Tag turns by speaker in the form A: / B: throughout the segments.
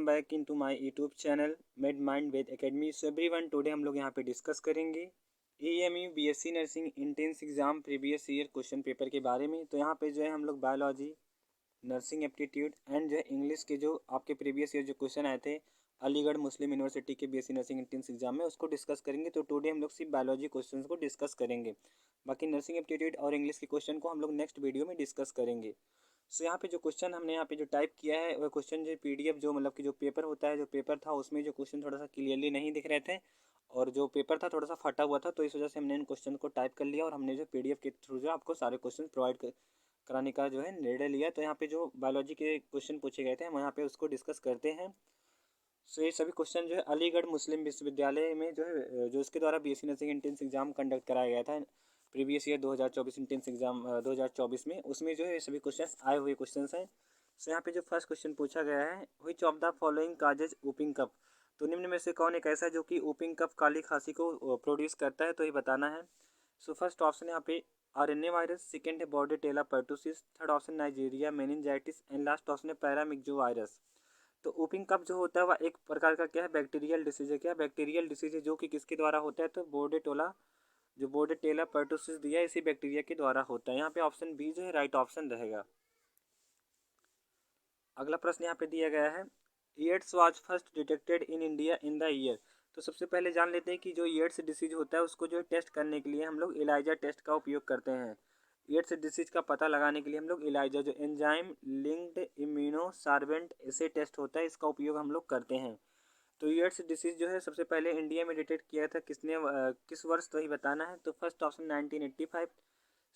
A: Back into my YouTube channel med mind Ved academy. So everyone, today हम लोग यहाँ पे डिस्कस करेंगे AMU BSc nursing entrance exam previous year question paper के बारे में। तो यहाँ पे जो है हम लोग बायोलॉजी, नर्सिंग एप्टीट्यूड एंड जो है इंग्लिश के जो आपके प्रीवियस ईयर जो क्वेश्चन आए थे अलीगढ़ मुस्लिम यूनिवर्सिटी के BSc नर्सिंग इंट्रेंस एग्जाम में, उसको डिस्कस करेंगे। तो टुडे हम लोग सिर्फ बायोलॉजी क्वेश्चन को डिस्कस करेंगे, बाकी नर्सिंग एप्टीट्यूड और इंग्लिश के क्वेश्चन को हम लोग नेक्स्ट वीडियो में डिस्कस करेंगे। सो यहाँ पे जो क्वेश्चन हमने यहाँ पे जो टाइप किया है वह क्वेश्चन जो PDF जो मतलब कि जो पेपर होता है, जो पेपर था उसमें जो क्वेश्चन थोड़ा सा क्लियरली नहीं दिख रहे थे और जो पेपर था थोड़ा सा फटा हुआ था, तो इस वजह से हमने इन क्वेश्चन को टाइप कर लिया और हमने जो PDF के थ्रू जो आपको सारे क्वेश्चन प्रोवाइड कराने का जो है निर्णय लिया। तो यहाँ पे जो बायोलॉजी के क्वेश्चन पूछे गए थे हम यहाँ पे उसको डिस्कस करते हैं। सो ये सभी क्वेश्चन जो है अलीगढ़ मुस्लिम विश्वविद्यालय में जो है जो उसके द्वारा BSc nursing entrance exam conduct कराया गया था प्रीवियस ईयर 2024 इंट्रेंस एग्जाम 2024 में, उसमें जो है ये सभी क्वेश्चन आए हुए क्वेश्चन हैं। सो यहाँ पे जो फर्स्ट क्वेश्चन पूछा गया है, which of the following causes whooping cough, तो निम्न में से कौन एक ऐसा जो कि वूपिंग कफ काली खांसी को प्रोड्यूस करता है, तो ये बताना है। सो फर्स्ट ऑप्शन यहाँ पे RNA वायरस, सेकेंड है Bordetella pertussis, third option Neisseria meningitidis and last option है पैरामिक्जो वायरस। तो वूपिंग कफ जो होता है वह एक प्रकार का क्या है, बैक्टीरियल डिसीज है। क्या बैक्टीरियल डिसीज है जो कि किसके द्वारा होता है, तो बॉर्डेटोला जो बॉर्डेटेला पर्टुसिस दिया है इसी बैक्टीरिया के द्वारा होता है। यहाँ पे ऑप्शन बी जो है राइट ऑप्शन रहेगा। अगला प्रश्न यहाँ पे दिया गया है, AIDS was first detected in India in the year. तो सबसे पहले जान लेते हैं कि जो एड्स डिसीज होता है उसको जो है टेस्ट करने के लिए हम लोग एलाइजा टेस्ट का उपयोग करते हैं। एड्स डिसीज का पता लगाने के लिए हम लोग एलाइजा जो एंजाइम लिंक्ड इम्यूनो सार्वेंट ऐसे टेस्ट होता है, इसका उपयोग हम लोग करते हैं। तो एड्स डिसीज जो है सबसे पहले इंडिया में डिटेक्ट किया था किसने, किस वर्ष, तो ही बताना है। तो फर्स्ट ऑप्शन 1985,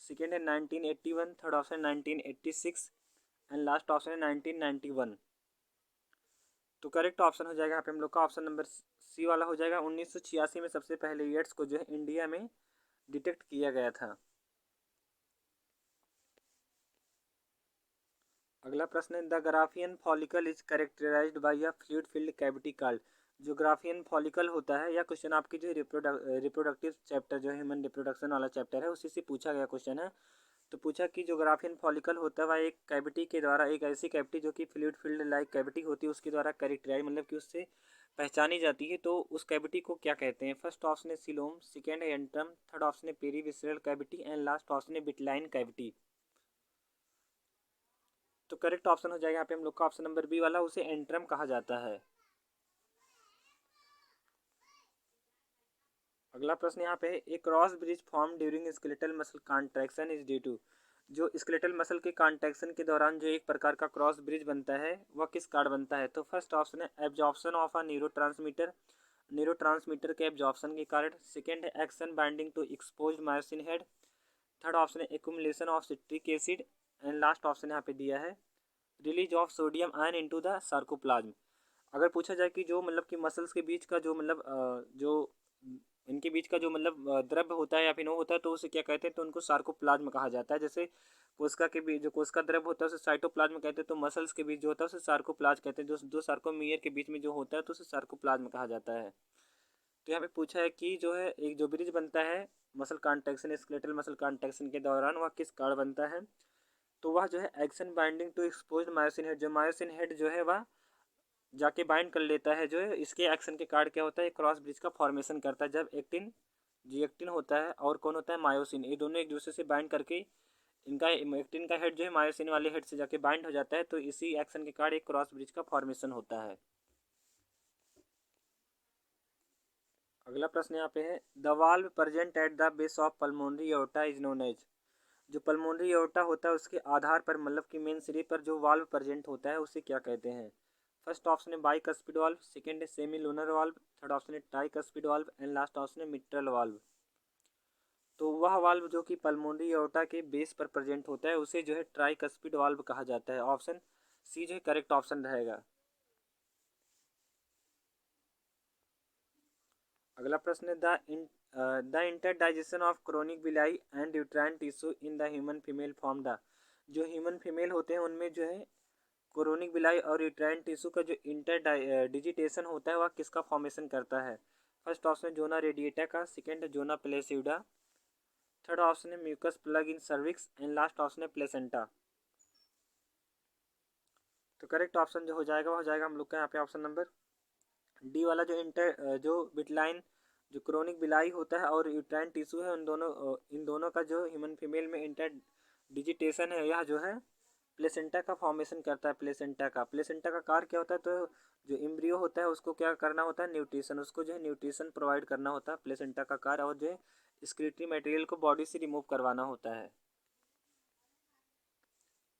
A: सेकेंड है 1981, third option 1986 and last option है 1991। तो करेक्ट ऑप्शन हो जाएगा यहाँ पे हम लोग का ऑप्शन नंबर सी वाला हो जाएगा। 1986 में सबसे पहले एड्स को जो है इंडिया में डिटेक्ट किया गया था। अगला प्रश्न है, the Graafian follicle is characterised by a fluid filled cavity called. जो ग्राफियन फॉलिकल होता है, या क्वेश्चन आपकी जो रिप्रोडक्टिव चैप्टर जो ह्यूमन रिप्रोडक्शन वाला चैप्टर है उसी से पूछा गया क्वेश्चन है। तो पूछा कि जो ग्राफियन फॉलिकल होता है वह एक कैविटी के द्वारा, एक ऐसी कैविटी जो कि फ्लूइड फिल्ड लाइक कैविटी होती है उसके द्वारा कैरेक्टराइज मतलब कि उससे पहचानी जाती है। तो उस कैविटी को क्या कहते हैं। फर्स्ट ऑप्शन है सिलोम, सेकेंड है एंट्रम, थर्ड ऑप्शन है perivisceral cavity and last option है बिटलाइन कैविटी। तो करेक्ट ऑप्शन हो जाएगा यहाँ पे हम लोग का ऑप्शन नंबर बी वाला, उसे एंट्रम कहा जाता है। अगला प्रश्न यहाँ पे है, a cross bridge form during skeletal muscle contraction is due to. जो स्केलेटल मसल के कॉन्ट्रैक्शन के दौरान जो एक प्रकार का क्रॉस ब्रिज बनता है वह किस कारण बनता है। तो फर्स्ट ऑप्शन है एब्जॉर्प्शन ऑफ अ न्यूरोट्रांसमीटर के एब्जॉर्प्शन के कारण, सेकेंड है actin binding to exposed myosin head, third option है accumulation of citric acid and last option यहाँ पे दिया है release of sodium ion into the sarcoplasm. अगर पूछा जाए कि जो मतलब कि मसल्स के बीच का जो मतलब जो इनके बीच का जो मतलब द्रव्य होता है या फिर वो होता है तो उसे क्या कहते हैं, तो उनको सार्कोप्लाज्म कहा जाता है। जैसे कोशिका के बीच जो कोशिका द्रव्य होता है उसे साइटोप्लाज्म कहते हैं, तो मसल्स के बीच जो होता है उसे सार्कोप्लाज्म कहते हैं। जो दो सार्कोमियर के बीच में जो होता है तो उसे सार्कोप्लाज्म कहा जाता है। तो यहाँ पे पूछा है कि जो है एक जो ब्रिज बनता है muscle contraction, skeletal muscle contraction के दौरान वह किस कारण बनता है। तो वह जो है actin binding to exposed myosin head, जो मायोसिन हेड जो है वह जाके बाइंड कर लेता है। जो है इसके एक्शन के कारण क्या होता है, क्रॉस ब्रिज का फॉर्मेशन करता है। जब एक्टिन जी एक्टिन होता है और कौन होता है मायोसिन, ये दोनों एक दूसरे से बाइंड करके इनका एक्टिन का हेड जो है मायोसिन वाले हेड से जाके बाइंड हो जाता है, तो इसी एक्शन के कारण एक क्रॉस ब्रिज का फॉर्मेशन होता है। अगला प्रश्न यहाँ पे है, the valve present at the base of pulmonary aorta is known as. जो पल्मोनरी एओर्टा होता है उसके आधार पर मतलब कि मेन सिरे पर जो वाल्व प्रेजेंट होता है उसे क्या कहते हैं। फर्स्ट ऑप्शन है बाइकस्पिड वाल्व, सेकेंड है semilunar valve, third option है tricuspid valve and last option है मिट्रल वाल्व। तो वह वाल्व जो कि पल्मोनरी एओर्टा के बेस पर प्रेजेंट होता है उसे जो है ट्राइकस्पिड वाल्व कहा जाता है। ऑप्शन सी जो है करेक्ट ऑप्शन रहेगा। अगला प्रश्न है, द इंटरडाइजेशन ऑफ क्रोनिक बिलाई and uterine tissue in the human female form the. जो ह्यूमन फीमेल होते हैं उनमें जो है क्रोनिक बिलाई और यूट्राइन टिश्यू का जो इंटर डिजिटेशन होता है वह किसका फॉर्मेशन करता है। फर्स्ट ऑप्शन है जोना रेडिएटा का, सेकेंड है जोना प्लेसिडा, थर्ड ऑप्शन है mucus plug in cervix and last option है प्लेसेंटा। तो करेक्ट ऑप्शन जो हो जाएगा वो हो जाएगा हम लोग का यहाँ पे ऑप्शन नंबर डी वाला, जो बिटलाइन जो क्रोनिक बिलाई होता है और यूट्राइन टिश्यू है, इन दोनों का जो ह्यूमन फीमेल में इंटर डिजिटेशन है, यह जो है प्लेसेंटा का फॉर्मेशन करता है। प्लेसेंटा का कार्य क्या होता है, तो जो एम्ब्रियो होता है उसको क्या करना होता है, न्यूट्रिशन, उसको जो है न्यूट्रिशन प्रोवाइड करना होता है प्लेसेंटा का कार्य, और जो है स्क्रीटरी मटेरियल को बॉडी से रिमूव करवाना होता है।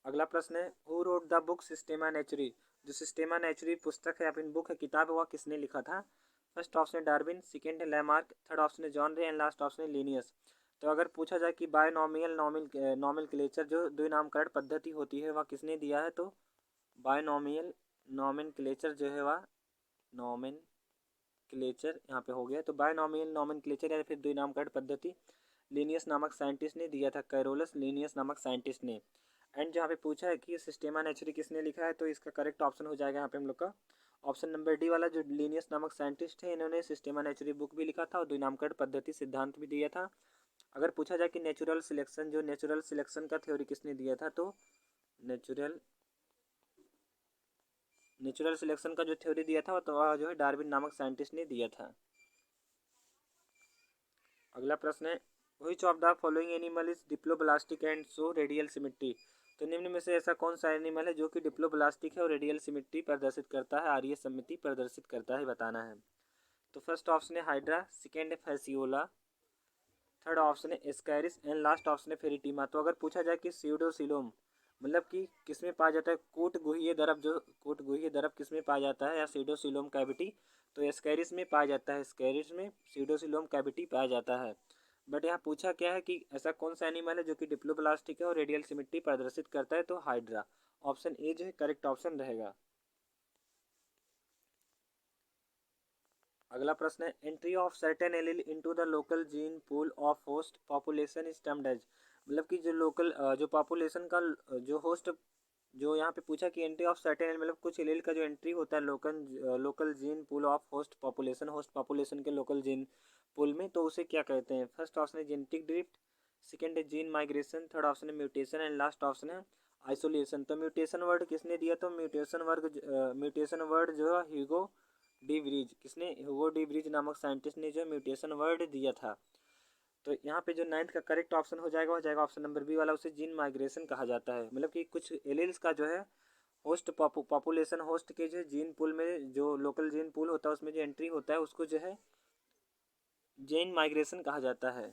A: अगला प्रश्न है, हु रोड द बुक सिस्टेमा नेचुरी। जो सिस्टेमा नेचुरी पुस्तक है या फिर बुक है, किताब है, वह किसने लिखा था। फर्स्ट ऑप्शन है डार्विन, सेकेंड है लैमार्क, थर्ड ऑप्शन है जॉन रे एंड लास्ट ऑप्शन है लिनियस। तो अगर पूछा जाए कि बायनॉमियल नॉमेनक्लेचर जो द्विनामकरण पद्धति होती है वह किसने दिया है, तो बायनॉमियल नॉमेनक्लेचर जो है वह नॉमेनक्लेचर यहाँ पे हो गया, तो बायनॉमियल नॉमेनक्लेचर या फिर द्विनामकरण पद्धति लिनियस नामक साइंटिस्ट ने दिया था, कैरोलस लिनियस नामक साइंटिस्ट ने। एंड जहाँ पे पूछा है कि सिस्टेमा नेचुरी किसने लिखा है, तो इसका करेक्ट ऑप्शन हो जाएगा यहाँ पे हम लोग का ऑप्शन नंबर डी वाला, जो लिनियस नामक साइंटिस्ट है, इन्होंने सिस्टेमा नेचुरी बुक भी लिखा था और द्विनामकरण पद्धति सिद्धांत भी दिया था। अगर पूछा जाए कि नेचुरल सिलेक्शन का थ्योरी किसने दिया था, तो नेचुरल सिलेक्शन का जो थ्योरी दिया था तो वह जो है डार्विन नामक साइंटिस्ट ने दिया था। अगला प्रश्न है, which of the following animal is diploblastic and so radial symmetry. तो निम्न में से ऐसा कौन सा एनिमल है जो कि डिप्लोब्लास्टिक है और रेडियल सिमेट्री प्रदर्शित करता है, आर्य सममिति प्रदर्शित करता है, बताना है। तो फर्स्ट ऑप्शन है हाइड्रा, सेकेंड है फैसियोला, थर्ड ऑप्शन है एस्कैरिस एंड लास्ट ऑप्शन है फेरिटीमा। तो अगर पूछा जाए कि सीडोसिलोम मतलब कि किस में पाया जाता है, कूट गुह्य द्रव किस में पाया जाता है, या सीडोसिलोम कैविटी, तो एस्कैरिस में पाया जाता है, एस्कैरिस में सीडोसिलोम कैविटी पाया जाता है। बट यहाँ पूछा क्या है कि ऐसा कौन सा एनिमल है जो कि डिप्लोब्लास्टिक है और रेडियल सिमेट्री प्रदर्शित करता है, तो हाइड्रा। ऑप्शन ए जो है करेक्ट ऑप्शन रहेगा। अगला प्रश्न है, entry of certain allele into the local gene pool of host population is termed as. मतलब कि जो पॉपुलेशन का जो होस्ट, जो यहाँ पे पूछा कि एंट्री ऑफ सर्टेन मतलब कुछ एलील का जो एंट्री होता है local gene pool of host population के लोकल जीन पूल में, तो उसे क्या कहते हैं। फर्स्ट ऑप्शन है जेनेटिक ड्रिफ्ट, सेकेंड है जीन माइग्रेशन, थर्ड ऑप्शन है म्यूटेशन एंड लास्ट ऑप्शन है आइसोलेशन। तो म्यूटेशन वर्ड किसने दिया, तो म्यूटेशन वर्ड जो है ह्यूगो डी ब्रिज, किसने, ह्यूगो डी ब्रिज नामक साइंटिस्ट ने जो म्यूटेशन वर्ड दिया था। तो यहाँ पे जो नाइन्थ का करेक्ट ऑप्शन हो जाएगा ऑप्शन नंबर बी वाला, उसे जीन माइग्रेशन कहा जाता है। मतलब कि कुछ एलील्स का जो है होस्ट पॉपुलेशन होस्ट के जो जीन पूल में, जो लोकल जीन पूल होता है उसमें जो एंट्री होता है उसको जो है जीन माइग्रेशन कहा जाता है।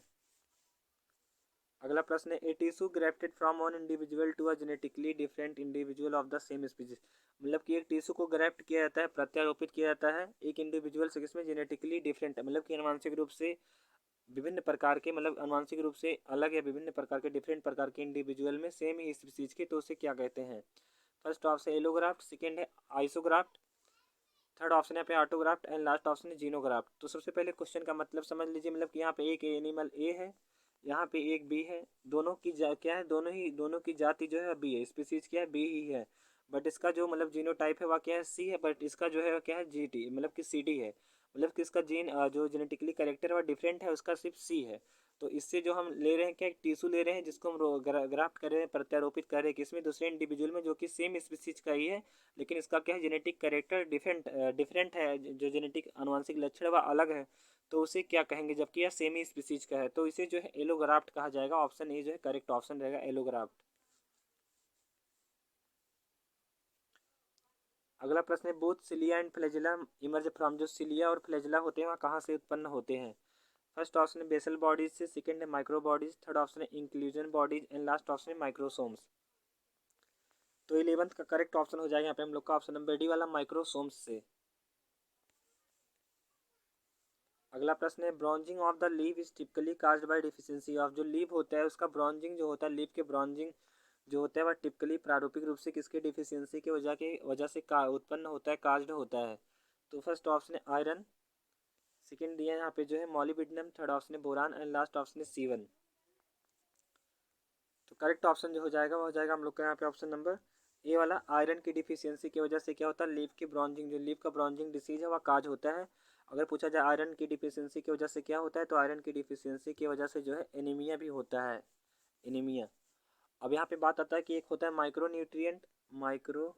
A: अगला प्रश्न है, a tissue grafted from one individual to a genetically different individual of the same species. मतलब कि एक टिश्यू को ग्राफ्ट किया जाता है, प्रत्यारोपित किया जाता है एक इंडिविजुअल से, किसमें जेनेटिकली डिफरेंट, मतलब कि आनुवंशिक रूप से विभिन्न प्रकार के, मतलब आनुवंशिक रूप से अलग या विभिन्न प्रकार के, डिफरेंट प्रकार के इंडिविजुअल में सेम ही स्पीसीज के, तो उसे क्या कहते हैं। फर्स्ट ऑप्शन एलोग्राफ्ट, सेकेंड है आइसोग्राफ्ट, थर्ड ऑप्शन है पे ऑटोग्राफ्ट एंड लास्ट ऑप्शन है जीनोग्राफ्ट। तो सबसे पहले क्वेश्चन का मतलब समझ लीजिए, मतलब कि यहाँ पे एक एनिमल ए है, यहाँ पे एक बी है, दोनों की क्या है, दोनों की जाति जो है बी है, स्पीसीज क्या है बी ही है, बट इसका जो मतलब जीनोटाइप है वह क्या है सी है, बट इसका जो है क्या है जी टी, मतलब कि सी डी है, मतलब कि इसका जो जेनेटिकली करेक्टर है वह डिफरेंट है, उसका सिर्फ सी है। तो इससे जो हम ले रहे हैं क्या, एक टिश्यू ले रहे हैं जिसको हम ग्राफ्ट कर रहे हैं, प्रत्यारोपित कर रहे हैं किसमें, दूसरे इंडिविजुअल में, जो कि सेम स्पीसीज का ही है, लेकिन इसका क्या है जेनेटिक करेक्टर डिफरेंट है, जो जेनेटिक आनुवंशिक लक्षण है वह अलग है, तो उसे क्या कहेंगे, जबकि यह सेमी स्पीसीज का है, तो इसे जो है एलोग्राफ्ट कहा जाएगा। ऑप्शन ए जो है करेक्ट ऑप्शन रहेगा, एलोग्राफ्ट। अगला प्रश्न है, both cilia and flagella emerge from. जो सिलिया और फ्लैजेला होते हैं वह कहाँ से उत्पन्न होते हैं। फर्स्ट ऑप्शन है बेसल बॉडीज से, सेकेंड है माइक्रो बॉडीज, थर्ड ऑप्शन है inclusion bodies and last option है माइक्रोसोम्स। तो 11th का करेक्ट ऑप्शन हो जाएगा यहाँ पे हम लोग का ऑप्शन नंबर डी वाला, माइक्रोसोम्स से। अगला प्रश्न है, bronzing of the leave is typically caused by deficiency of. जो लीव होता है उसका ब्रॉन्जिंग जो होता है, लीव के ब्रॉन्जिंग जो होता है वह टिपिकली प्रारूपिक रूप से किसके डिफिशियंसी की वजह से उत्पन्न होता है, काज्ड होता है। तो फर्स्ट ऑप्शन है आयरन, सेकेंड दिया है यहाँ पे जो है मॉलिब्डेनम, थर्ड ऑप्शन है बोरान एंड लास्ट ऑप्शन है C1। तो करेक्ट ऑप्शन जो हो जाएगा वो हो जाएगा हम लोग का यहाँ पे ऑप्शन नंबर ए वाला, आयरन की डिफिशियंसी की वजह से क्या होता है, लीव की ब्रॉन्जिंग, जो लीव का ब्रॉन्जिंग डिसीज है वह काज होता है। अगर पूछा जाए आयरन की डिफिशियंसी की वजह से क्या होता है, तो आयरन की डिफिशियंसी की वजह से जो है एनीमिया भी होता है, एनीमिया। अब यहाँ पे बात आता है कि एक होता है micro nutrient, micro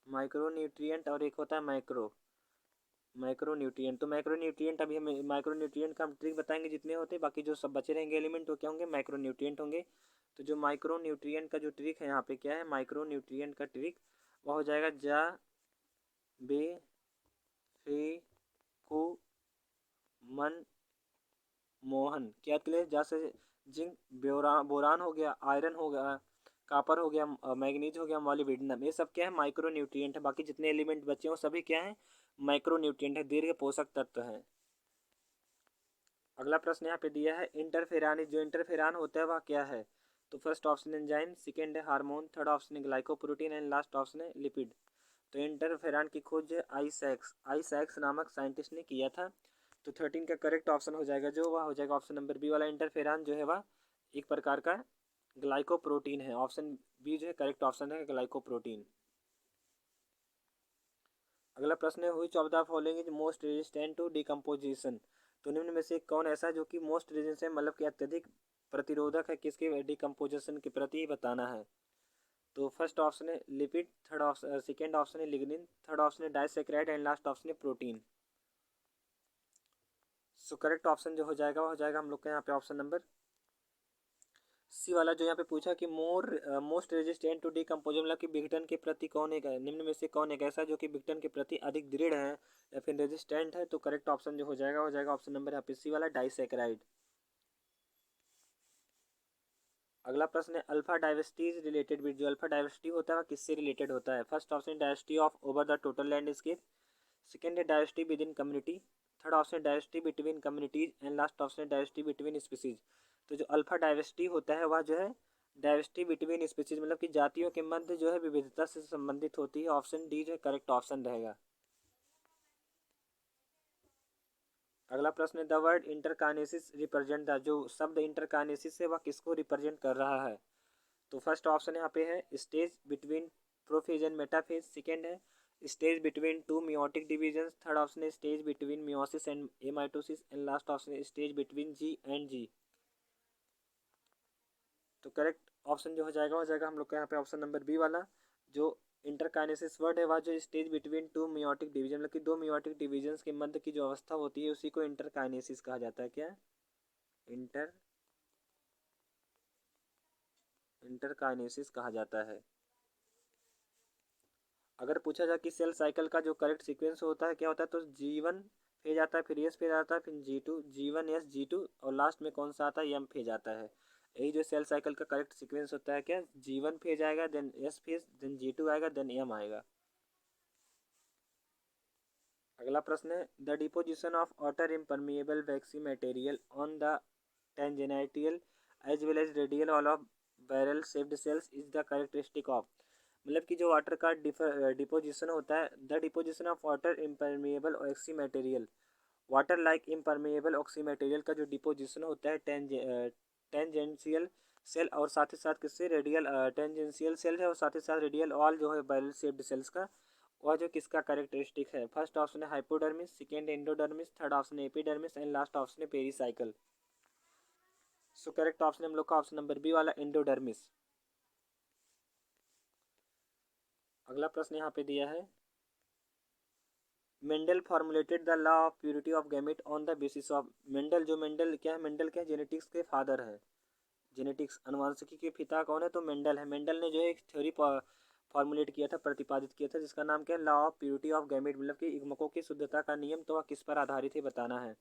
A: micro nutrient और एक होता है माइक्रो न्यूट्रिएंट। तो माइक्रो न्यूट्रिएंट अभी हम माइक्रो न्यूट्रिएंट का हम ट्रिक बताएंगे जितने होते हैं, बाकी जो सब बचे रहेंगे एलिमेंट वो क्या होंगे, माइक्रो न्यूट्रिएंट होंगे। तो जो माइक्रो न्यूट्रिएंट का जो ट्रिक है यहाँ पे क्या है, माइक्रो न्यूट्रिएंट का ट्रिक वह हो जाएगा जा बे फे को मन मोहन। क्या क्लियर, जैसे जिंक बोरान हो गया, आयरन हो गया, कापर हो गया, मैग्नीज हो गया, मॉलिब्डेनम, ये सब क्या है माइक्रो न्यूट्रिएंट है। बाकी जितने एलिमेंट बचे हो सभी क्या है, माइक्रो न्यूट्रिएंट है, दीर्घ पोषक तत्व है। अगला प्रश्न यहाँ पे दिया है इंटरफेरान, जो इंटरफेरान होता है वह क्या है। तो फर्स्ट ऑप्शन एंजाइम, सेकेंड है हार्मोन, थर्ड ऑप्शन है ग्लाइकोप्रोटीन एंड लास्ट ऑप्शन है लिपिड। तो इंटरफेरान की खोज आईसैक्स नामक साइंटिस्ट ने किया था। तो 13 का करेक्ट ऑप्शन हो जाएगा जो, वह हो जाएगा ऑप्शन नंबर बी वाला। इंटरफेरान जो है वह एक प्रकार का ग्लाइकोप्रोटीन है। ऑप्शन बी जो है करेक्ट ऑप्शन है, ग्लाइकोप्रोटीन। अगला प्रश्न है which of the following is most resistant to decomposition. तो निम्न में से कौन ऐसा है जो कि मोस्ट रेजिस्टेंट है, मतलब कि अत्यधिक प्रतिरोधक है किसके डिकम्पोजिशन के प्रति बताना है। तो फर्स्ट ऑप्शन है lipid, third option second option है लिग्निन, थर्ड ऑप्शन है डाइसैकेराइड एंड लास्ट ऑप्शन है प्रोटीन। सो करेक्ट ऑप्शन जो हो जाएगा वो हो जाएगा हम लोग का यहाँ पे ऑप्शन नंबर सी वाला, जो यहाँ पे पूछा कि मोस्ट रेजिस्टेंट टू डिकम्पोजन, मतलब कि विघटन के प्रति कौन एक है, निम्न में से कौन एक ऐसा जो कि विघटन के प्रति अधिक दृढ़ है या फिर रेजिस्टेंट है। तो करेक्ट ऑप्शन जो हो जाएगा ऑप्शन नंबर यहाँ पे सी वाला, डाइसैकेराइड। अगला प्रश्न है alpha diversity is related with, जो अल्फा डाइवर्सिटी होता है वह किससे रिलेटेड होता है। First option diversity of over the total landscape, second है diversity within community, third option diversity between communities and last option diversity between species. तो जो अल्फा डाइवर्सिटी होता है वह जो है डाइवर्सिटी बिटवीन स्पीसीज, मतलब कि जातियों के मध्य जो है विविधता से संबंधित होती है। ऑप्शन डी जो है करेक्ट ऑप्शन रहेगा। अगला प्रश्न है the word interkinesis represent the, जो शब्द इंटरकाइनेसिस है वह किसको रिप्रेजेंट कर रहा है। तो फर्स्ट ऑप्शन यहाँ पे है stage between prophase and metaphase, second है stage between two meiotic divisions, third option है stage between meiosis and amitosis and last option है stage between G and G. तो करेक्ट ऑप्शन जो हो जाएगा हम लोग का यहाँ पे ऑप्शन नंबर बी वाला, जो इंटरकाइनेसिस वर्ड है वह जो stage between two meiotic division, मतलब कि दो मियोटिक डिविजन्स के मध्य की जो अवस्था होती है उसी को इंटरकाइनेसिस कहा जाता है। क्या इंटरकाइनेसिस कहा जाता है। अगर पूछा जाए कि सेल साइकिल का जो करेक्ट सीक्वेंस होता है क्या होता है, तो G1 फेज आता है, फिर एस फेज आता है, फिर G2, G1 S G2 और लास्ट में कौन सा आता है, एम फेज आता है। यही जो सेल साइकिल का करेक्ट सीक्वेंस होता है, क्या G1 फेज आएगा, then S phase, then G2 आएगा, देन एम आएगा। अगला प्रश्न है the deposition of water impermeable waxy material on the tangential as well as radial wall of barrel shaped cells is the characteristic of, मतलब कि जो water का deposition होता है, the deposition of water impermeable waxy material, water like impermeable waxy material का जो deposition होता है टेंजेंशियल सेल और साथ ही साथ किससे रेडियल टेंजेंशियल सेल है और साथ ही साथ रेडियल ऑल जो है बैरल शेप्ड सेल्स का, वह जो किसका कैरेक्टरिस्टिक है। फर्स्ट ऑप्शन है hypodermis, second endodermis, third option है एपिडर्मिस एंड लास्ट ऑप्शन है पेरीसाइकल। सो करेक्ट ऑप्शन हम लोग का ऑप्शन नंबर बी वाला एंडोडर्मिस। अगला प्रश्न यहाँ पे दिया है Mendel formulated the law of purity of gamete on the basis of, Mendel क्या है, मेंडल क्या है, जेनेटिक्स के फादर है, जेनेटिक्स अनुवांशिकी के पिता कौन है, तो मेंडल है। मेंडल ने जो है एक थ्योरी फॉर्मुलेट किया था, प्रतिपादित किया था, जिसका नाम क्या है, law of purity of gamete, मतलब कि युग्मकों की शुद्धता का नियम। तो वह किस पर आधारित है बताना है।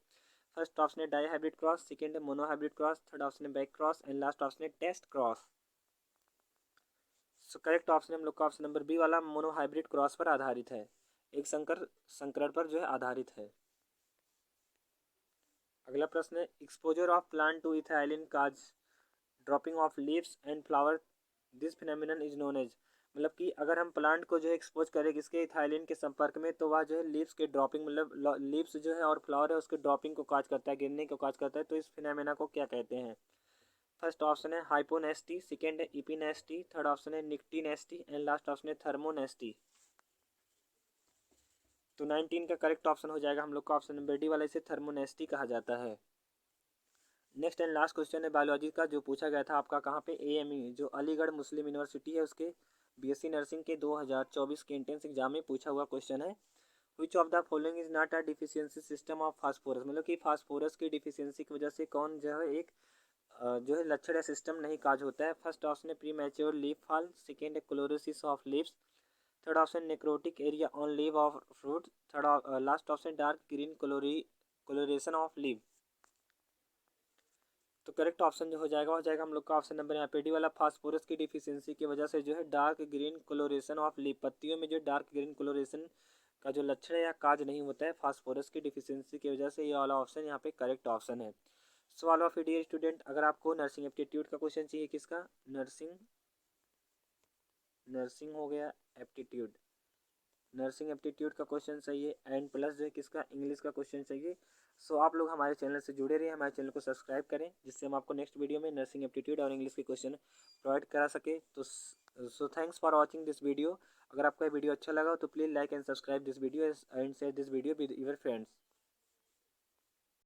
A: फर्स्ट ऑप्शन है डाई हाइब्रिड क्रॉस, सेकेंड है monohybrid cross, third option है back cross and last option है test cross. So correct option हम लोग का ऑप्शन नंबर बी वाला मोनो हाइब्रिड क्रॉस पर आधारित है, एक संकरण पर जो है आधारित है। अगला प्रश्न है exposure of plant to ethylene cause dropping of leaves and flower, this phenomenon is known as, मतलब कि अगर हम प्लांट को जो है एक्सपोज करें किसके, इथाइलिन के संपर्क में, तो वह जो है लीव्स के ड्रॉपिंग, मतलब लीव्स जो है और फ्लावर है उसके ड्रॉपिंग को काज करता है, गिरने को काज करता है। तो इस फिनोमिना को क्या कहते हैं। फर्स्ट ऑप्शन है हाइपोनेस्टी, सेकेंड है इपिनेस्टी, थर्ड ऑप्शन है निक्टीनेस्टी एंड लास्ट ऑप्शन है थर्मोनेस्टी। तो 19 का करेक्ट ऑप्शन हो जाएगा हम लोग का ऑप्शन नंबर डी वाला, इसे थर्मोनेस्टी कहा जाता है। नेक्स्ट एंड लास्ट क्वेश्चन है बायोलॉजी का, जो पूछा गया था आपका कहाँ पे, AME जो अलीगढ़ मुस्लिम यूनिवर्सिटी है उसके बीएससी नर्सिंग के 2024 के एंट्रेंस एग्जाम में पूछा हुआ क्वेश्चन है। Which of the following is not a deficiency system of phosphorus, मतलब कि फास्फोरस की डिफिशियंसी की वजह से कौन जो है एक जो है लक्षण या सिस्टम नहीं काज होता है। फर्स्ट ऑप्शन है premature leaf fall, second है chlorosis of leaves, third option necrotic area on leaf of fruit, third last option dark green colouration of leaf. तो करेक्ट ऑप्शन जो हो जाएगा हम लोग का ऑप्शन नंबर यहाँ पे डी वाला, फास्फोरस की डिफिशियंसी की वजह से जो है dark green colouration of leaf, पत्तियों में जो डार्क ग्रीन कलोरेशन का जो लक्षण है या काज नहीं होता है फास्फोरस की डिफिशियंसी की वजह से, ये वाला ऑप्शन यहाँ पे करेक्ट ऑप्शन है। सवाल ऑफ डियर स्टूडेंट, अगर आपको नर्सिंग एप्टीट्यूड का क्वेश्चन चाहिए, किसका, नर्सिंग हो गया एप्टीट्यूड, नर्सिंग एप्टीट्यूड का क्वेश्चन चाहिए एंड प्लस जो है किसका, इंग्लिश का क्वेश्चन चाहिए। सो आप लोग हमारे चैनल से जुड़े रहिए, हमारे चैनल को सब्सक्राइब करें, जिससे हम आपको नेक्स्ट वीडियो में नर्सिंग एप्टीट्यूड और इंग्लिश के क्वेश्चन प्रोवाइड करा सके। तो so thanks for watching this video. अगर आपको ये वीडियो अच्छा लगा तो please like and subscribe this video and share this video with your friends.